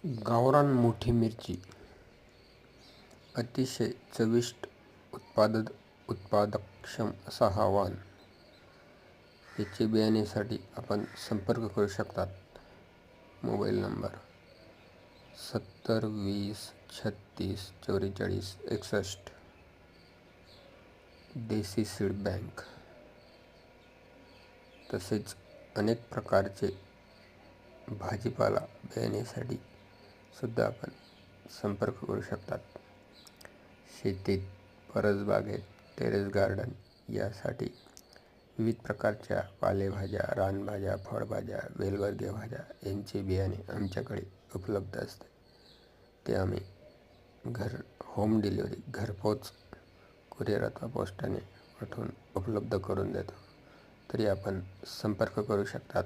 गावरान मोठी मिरची अतिशय चविष्ट, उत्पादकक्षम असा हा वाण. याचे बियाण्यासाठी आपण संपर्क करू शकतात. Mobile number 70 20 36 44 61. देसी सीड बँक. तसेच अनेक प्रकारचे भाजीपाला बियाण्यासाठी सुद्धा आपण संपर्क करू शकतात. शेतीत, परसबागेत, टेरेस गार्डन यासाठी विविध प्रकारच्या पालेभाज्या, रानभाज्या, फळभाज्या, वेलवर्गीय भाज्या यांचे बियाणे आमच्याकडे उपलब्ध असते. ते आम्ही होम डिलिव्हरी, घरपोच कुरिअर अथवा पोस्टाने पाठवून उपलब्ध करून देतो. तरी आपण संपर्क करू शकतात.